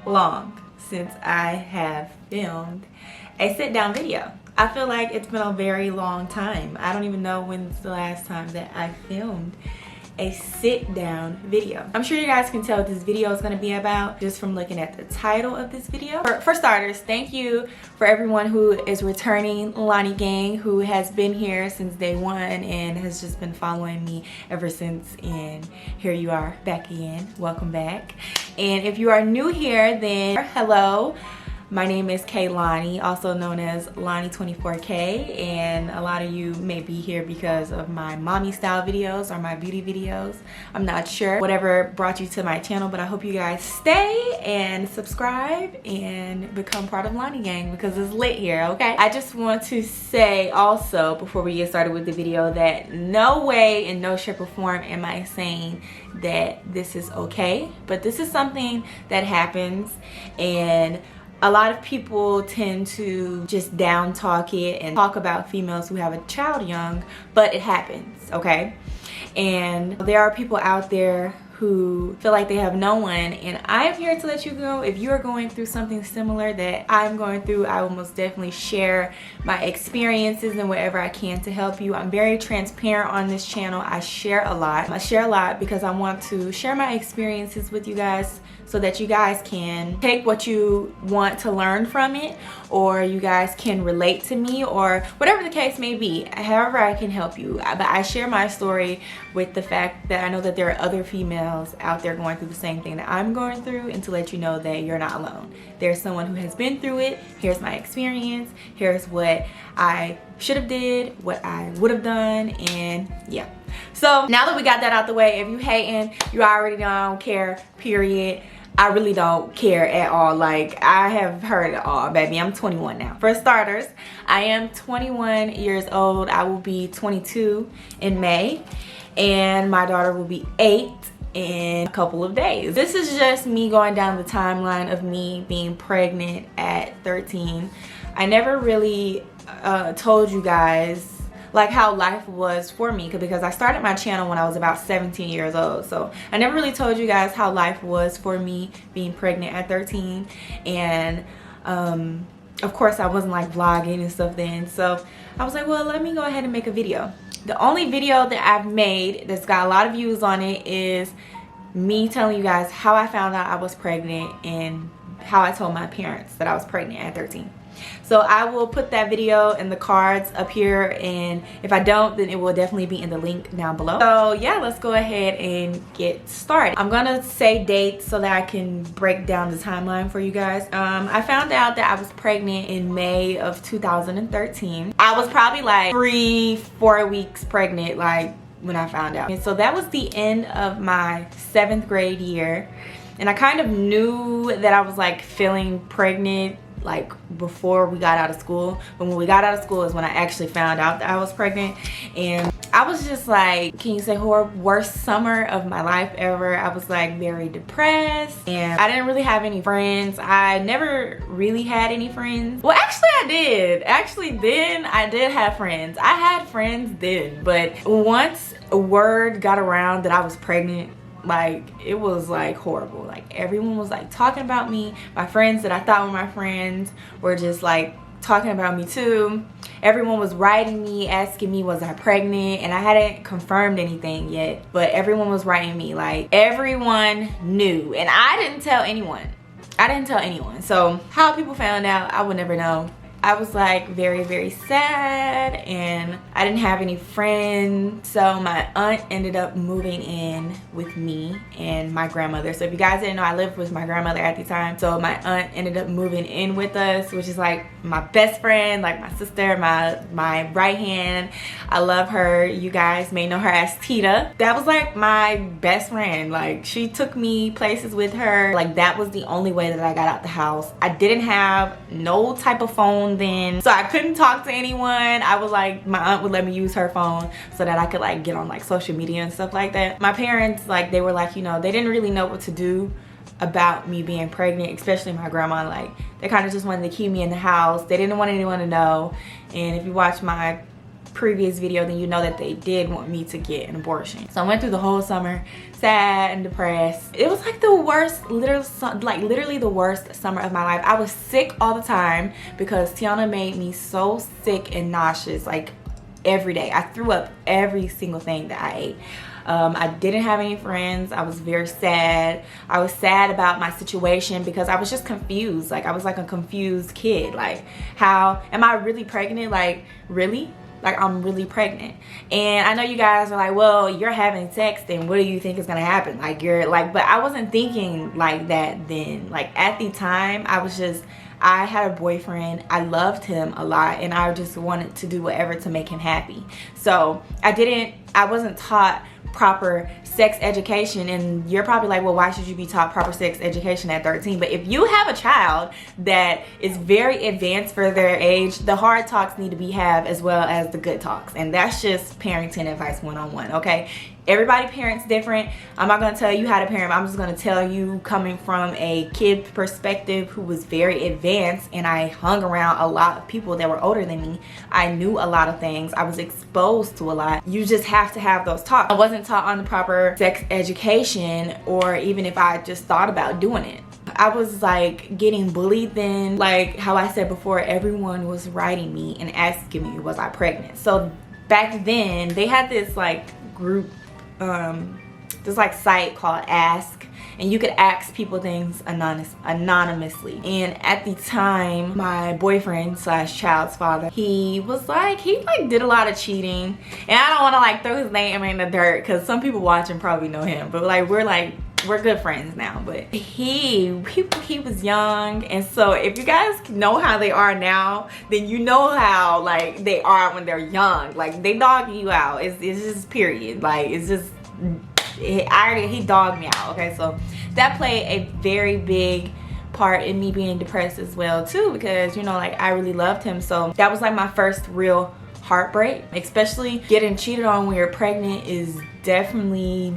long since I have filmed a sit down video. I feel like it's been a very long time. I don't even know when's the last time that I filmed a sit down video. I'm sure you guys can tell what this video is going to be about just from looking at the title of this video. For starters, thank you for everyone who is returning, Keilani gang, who has been here since day one and has just been following me ever since, and here you are back again. Welcome back. And if you are new here, then hello. My name is Keilani, also known as Lonnie24K, and a lot of you may be here because of my mommy style videos or my beauty videos. I'm not sure whatever brought you to my channel, but I hope you guys stay and subscribe and become part of Lonnie gang because it's lit here, okay? I just want to say also before we get started with the video that no way in no shape or form am I saying that this is okay, but this is something that happens, and a lot of people tend to just down talk it and talk about females who have a child young, but it happens, okay? And there are people out there who feel like they have no one, and I'm here to let you know if you are going through something similar that I'm going through. I will most definitely share my experiences and whatever I can to help you. I'm very transparent on this channel. I share a lot. I share a lot because I want to share my experiences with you guys so that you guys can take what you want to learn from it, or you guys can relate to me, or whatever the case may be, however I can help you. But I share my story with the fact that I know that there are other females out there going through the same thing that I'm going through, and to let you know that you're not alone. There's someone who has been through it. Here's my experience. Here's what I should have did, what I would have done, and yeah. So now that we got that out the way, if you hating, you already know I don't care, period. I really don't care at all. Like, I have heard it all, baby. I'm 21 now. For starters, I am 21 years old. I will be 22 in May, and my daughter will be 8 in a couple of days. This is just me going down the timeline of me being pregnant at 13. I never really told you guys like how life was for me, because I started my channel when I was about 17 years old. So I never really told you guys how life was for me being pregnant at 13. And of course I wasn't like vlogging and stuff then. So I was like, well, let me go ahead and make a video. The only video that I've made that's got a lot of views on it is me telling you guys how I found out I was pregnant and how I told my parents that I was pregnant at 13. So I will put that video in the cards up here, and if I don't, then it will definitely be in the link down below. So yeah, let's go ahead and get started. I'm gonna say dates so that I can break down the timeline for you guys. I found out that I was pregnant in May of 2013. I was probably like 3-4 weeks pregnant like when I found out. And so that was the end of my 7th grade year, and I kind of knew that I was like feeling pregnant like before we got out of school. But when we got out of school is when I actually found out that I was pregnant, and I was just like, can you say worst summer of my life ever. I was like very depressed, and I didn't really have any friends. I never really had any friends. Well, actually I did. Actually then I did have friends. I had friends then, but once a word got around that I was pregnant, like it was like horrible. Like everyone was like talking about me. My friends that I thought were my friends were just like talking about me too. Everyone was writing me asking me was I pregnant, and I hadn't confirmed anything yet, but everyone was writing me. Like everyone knew, and I didn't tell anyone. So how people found out, I would never know. I was like very, very sad, and I didn't have any friends. So my aunt ended up moving in with me and my grandmother. So if you guys didn't know, I lived with my grandmother at the time. So my aunt ended up moving in with us, which is like my best friend, like my sister, my right hand. I love her. You guys may know her as Tita. That was like my best friend. Like she took me places with her. Like that was the only way that I got out the house. I didn't have no type of phone then, so I couldn't talk to anyone. I was like, my aunt would let me use her phone so that I could like get on like social media and stuff like that. My parents, like they were like, you know, they didn't really know what to do about me being pregnant, especially my grandma. Like they kind of just wanted to keep me in the house. They didn't want anyone to know. And if you watch my previous video, then you know that they did want me to get an abortion. So I went through the whole summer sad and depressed. It was like the worst, literally the worst summer of my life. I was sick all the time because Tiana made me so sick and nauseous, like every day. I threw up every single thing that I ate. I didn't have any friends. I was very sad. I was sad about my situation because I was just confused. Like, I was like a confused kid. Like, how am I really pregnant? Like, really? Like, I'm really pregnant. And I know you guys are like, well, you're having sex, then what do you think is gonna happen? Like, you're like, but I wasn't thinking like that then. Like, at the time, I had a boyfriend. I loved him a lot, and I just wanted to do whatever to make him happy. So I wasn't taught proper sex education. And you're probably like, well, why should you be taught proper sex education at 13? But if you have a child that is very advanced for their age, the hard talks need to be had as well as the good talks. And that's just parenting advice 101, okay? Everybody parents different. I'm not gonna tell you how to parent. I'm just gonna tell you coming from a kid perspective who was very advanced, and I hung around a lot of people that were older than me. I knew a lot of things. I was exposed to a lot. You just have to have those talks. I wasn't taught on the proper sex education, or even if I just thought about doing it. I was like getting bullied then. Like how I said before, everyone was writing me and asking me, was I pregnant? So back then they had this like group, this like site called Ask, and you could ask people things anonymously. And at the time, my boyfriend slash child's father, he did a lot of cheating, and I don't want to like throw his name in the dirt because some people watching probably know him, but like we're good friends now. But he was young, and so if you guys know how they are now, then you know how like they are when they're young. Like, they dog you out. It's just period. Like, it's just he dogged me out. Okay, so that played a very big part in me being depressed as well too, because, you know, like, I really loved him. So that was like my first real heartbreak. Especially getting cheated on when you're pregnant is definitely,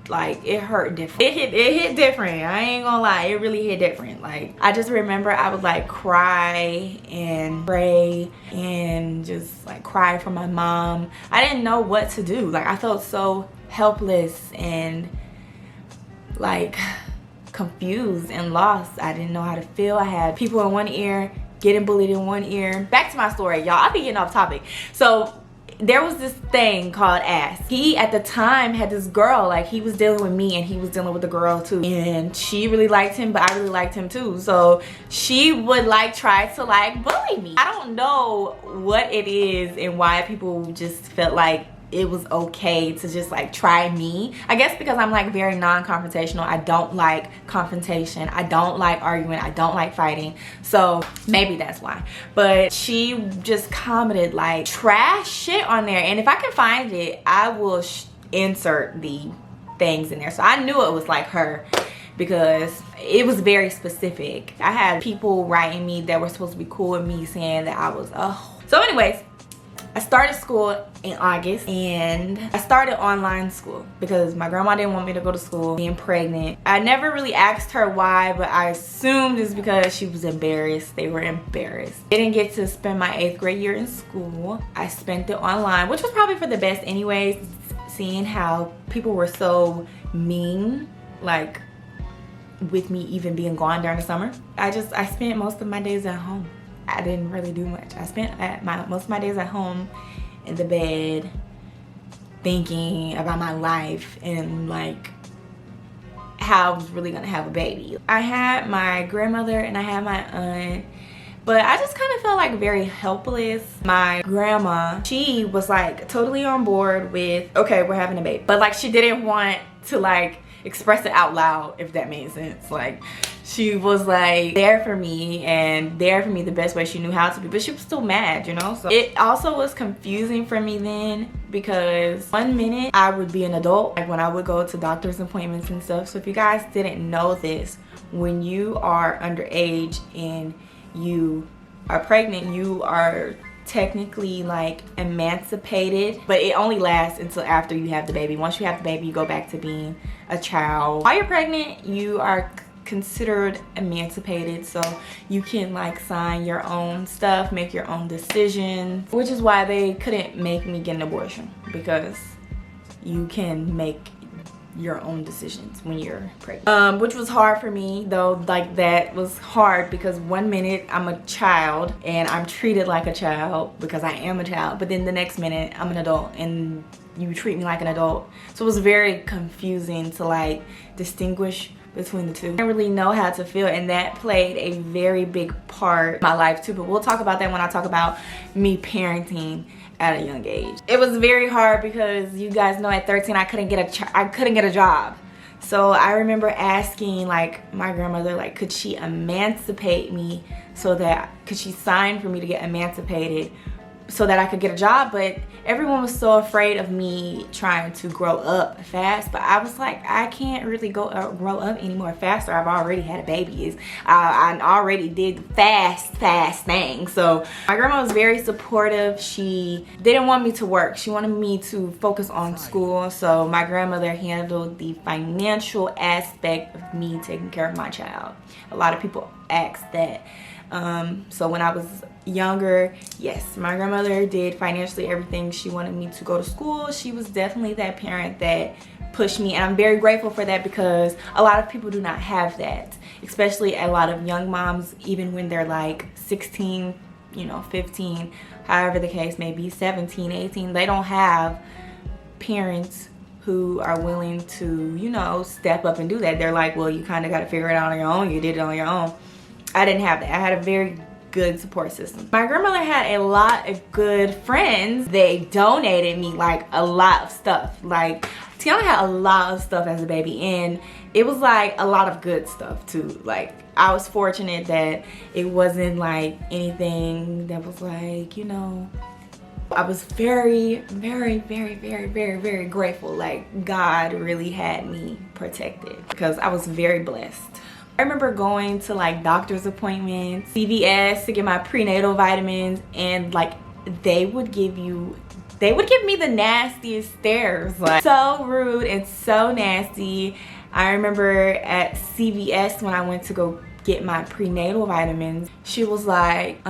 like, it hurt different. It hit different. I ain't gonna lie, it really hit different. Like, I just remember I would like cry and pray and just like cry for my mom. I didn't know what to do. Like, I felt so helpless and like confused and lost. I didn't know how to feel. I had people in one ear, getting bullied in one ear. Back to my story, y'all. I be getting off topic. So there was this thing called Ask. He at the time had this girl, like, he was dealing with me and he was dealing with the girl too, and she really liked him, but I really liked him too. So she would like try to like bully me. I don't know what it is and why people just felt like it was okay to just like try me. I guess because I'm like very non-confrontational. I don't like confrontation. I don't like arguing. I don't like fighting. So maybe that's why. But she just commented like trash shit on there. And if I can find it, I will insert the things in there. So I knew it was like her, because it was very specific. I had people writing me that were supposed to be cool with me saying that I was, oh. So anyways, I started school in August, and I started online school because my grandma didn't want me to go to school being pregnant. I never really asked her why, but I assumed it's because she was embarrassed. They were embarrassed. I didn't get to spend my 8th grade year in school. I spent it online, which was probably for the best anyways, seeing how people were so mean, like with me even being gone during the summer. I spent most of my days at home. I didn't really do much. I spent most of my days at home in the bed thinking about my life and like how I was really gonna have a baby. I had my grandmother and I had my aunt, but I just kind of felt like very helpless. My grandma, she was like totally on board with, okay, we're having a baby, but like she didn't want to like express it out loud, if that made sense. Like, she was like there for me and there for me the best way she knew how to be, but she was still mad, you know? So it also was confusing for me then, because one minute I would be an adult, like when I would go to doctor's appointments and stuff. So if you guys didn't know this, when you are underage and you are pregnant, you are technically like emancipated, but it only lasts until after you have the baby. Once you have the baby, you go back to being a child. While you're pregnant, you are considered emancipated, so you can like sign your own stuff, make your own decisions, which is why they couldn't make me get an abortion, because you can make your own decisions when you're pregnant. Which was hard for me though. Like, that was hard because one minute I'm a child and I'm treated like a child because I am a child, but then the next minute I'm an adult and you treat me like an adult. So it was very confusing to like distinguish between the two. I didn't really know how to feel, and that played a very big part in my life too, but we'll talk about that when I talk about me parenting at a young age. It was very hard because you guys know at 13 I couldn't get a job. So I remember asking like my grandmother, like, could she emancipate me, so that could she sign for me to get emancipated so that I could get a job. But everyone was so afraid of me trying to grow up fast, but I was like, I can't really grow up any more faster. I've already had a baby. I already did fast things. So my grandma was very supportive. She didn't want me to work. She wanted me to focus on school. So my grandmother handled the financial aspect of me taking care of my child. A lot of people ask that. So when I was younger, yes, my grandmother did financially everything. She wanted me to go to school. She was definitely that parent that pushed me, and I'm very grateful for that, because a lot of people do not have that, especially a lot of young moms, even when they're like 16, you know, 15, however the case may be, 17, 18, they don't have parents who are willing to, you know, step up and do that. They're like, well, you kind of got to figure it out on your own. You did it on your own. I didn't have that. I had a very good support system. My grandmother had a lot of good friends. They donated me like a lot of stuff. Like, Tiana had a lot of stuff as a baby, and it was like a lot of good stuff too. Like, I was fortunate that it wasn't like anything that was like, you know, I was very, very, very, very, very, very grateful. Like, God really had me protected because I was very blessed. I remember going to like doctor's appointments, CVS, to get my prenatal vitamins, and like they would give me the nastiest stares, like so rude and so nasty. I remember at CVS when I went to go get my prenatal vitamins, she was like,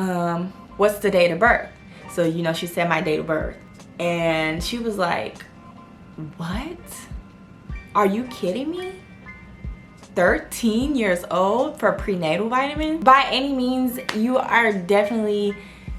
what's the date of birth? So, you know, she said my date of birth, and she was like, what? Are you kidding me? 13 years old for prenatal vitamins? By any means, you are definitely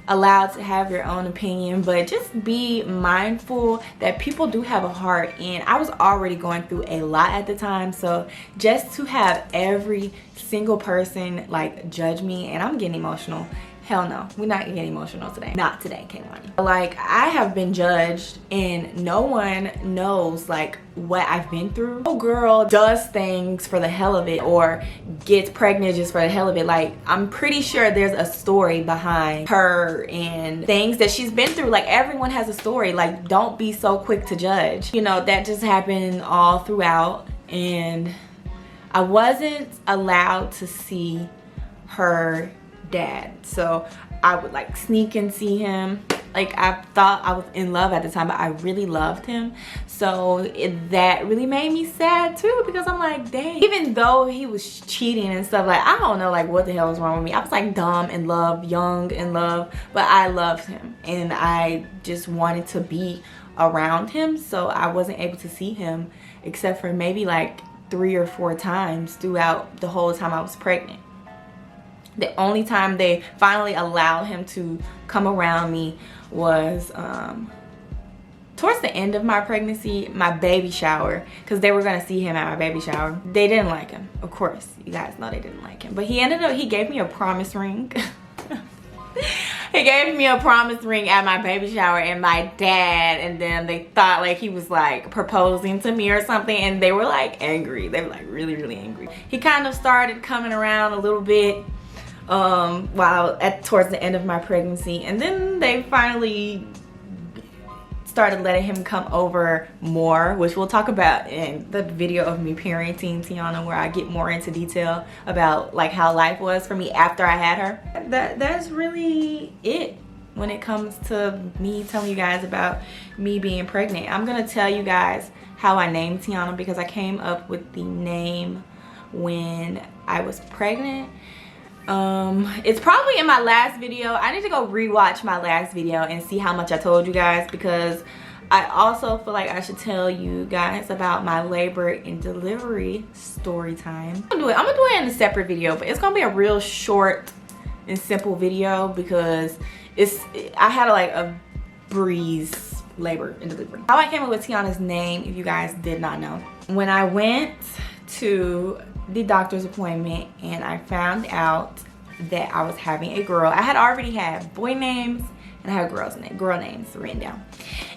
allowed to have your own opinion, but just be mindful that people do have a heart, and I was already going through a lot at the time, so just to have every single person like judge me, and I'm getting emotional. Hell no, we're not getting emotional today. Not today, Keilani. Like, I have been judged and no one knows like what I've been through. No girl does things for the hell of it or gets pregnant just for the hell of it. Like, I'm pretty sure there's a story behind her and things that she's been through. Like, everyone has a story. Like, don't be so quick to judge. You know, that just happened all throughout, and I wasn't allowed to see her dad, so I would like sneak and see him. Like, I thought I was in love at the time, but I really loved him, so that really made me sad too, because I'm like, dang, even though he was cheating and stuff, like, I don't know like what the hell was wrong with me. I was like dumb in love, young in love, but I loved him and I just wanted to be around him, so I wasn't able to see him except for maybe like 3 or 4 times throughout the whole time I was pregnant. The only time they finally allowed him to come around me was towards the end of my pregnancy, my baby shower, because they were gonna see him at my baby shower. They didn't like him, of course. You guys know they didn't like him, but he gave me a promise ring. He gave me a promise ring at my baby shower, and my dad and them, they thought like he was like proposing to me or something, and they were like angry. They were like really, really angry. He kind of started coming around a little bit towards the end of my pregnancy, and then they finally started letting him come over more, which we'll talk about in the video of me parenting Tiana, where I get more into detail about like how life was for me after I had her. That's really it when it comes to me telling you guys about me being pregnant. I'm gonna tell you guys how I named Tiana, because I came up with the name when I was pregnant. It's probably in my last video. I need to go rewatch my last video and see how much I told you guys, because I also feel like I should tell you guys about my labor and delivery story time. I'm gonna do it in a separate video, but it's gonna be a real short and simple video because I had a breeze labor and delivery. How I came up with Tiana's name, if you guys did not know. When I went to the doctor's appointment and I found out that I was having a girl. I had already had boy names and I had girl names written down.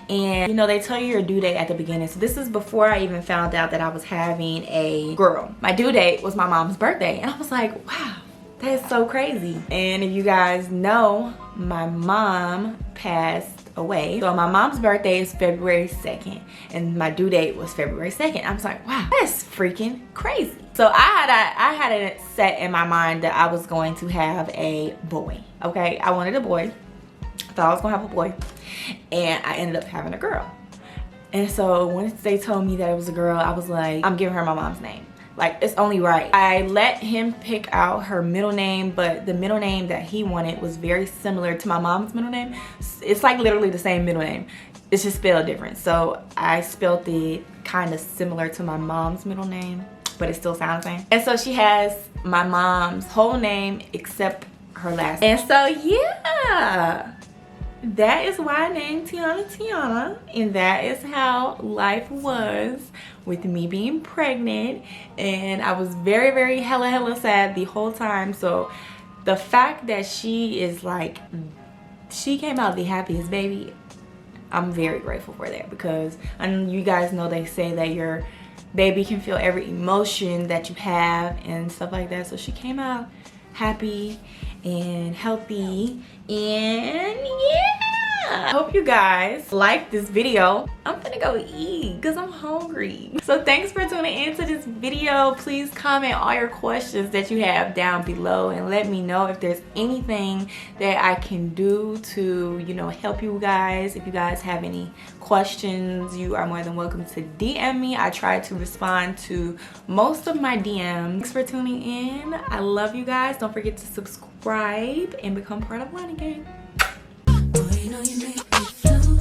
And you know, they tell you your due date at the beginning. So this is before I even found out that I was having a girl. My due date was my mom's birthday. And I was like, wow, that is so crazy. And if you guys know, my mom passed away. So my mom's birthday is February 2nd and my due date was February 2nd. I was like, wow, that's freaking crazy. So I had it set in my mind that I was going to have a boy. Okay, I wanted a boy. I thought I was gonna have a boy, and I ended up having a girl. And so once they told me that it was a girl, I was like, I'm giving her my mom's name. Like, it's only right. I let him pick out her middle name, but the middle name that he wanted was very similar to my mom's middle name. It's like literally the same middle name. It's just spelled different. So I spelled it kind of similar to my mom's middle name, but it still sounds the same. And so she has my mom's whole name except her last name. And so yeah, that is why I named Tiana Tiana, and that is how life was with me being pregnant. And I was very, very hella sad the whole time. So the fact that she is like, she came out the happiest baby, I'm very grateful for that, because I know you guys know they say that your baby can feel every emotion that you have and stuff like that. So she came out happy and healthy, and yeah, I hope you guys like this video. I'm gonna go eat because I'm hungry. So thanks for tuning into this video. Please comment all your questions that you have down below and let me know if there's anything that I can do to, you know, help you guys. If you guys have any questions, you are more than welcome to DM me. I try to respond to most of my DMs. Thanks for tuning in. I love you guys. Don't forget to subscribe and become part of Keilani gang. Boy, you know you make me feel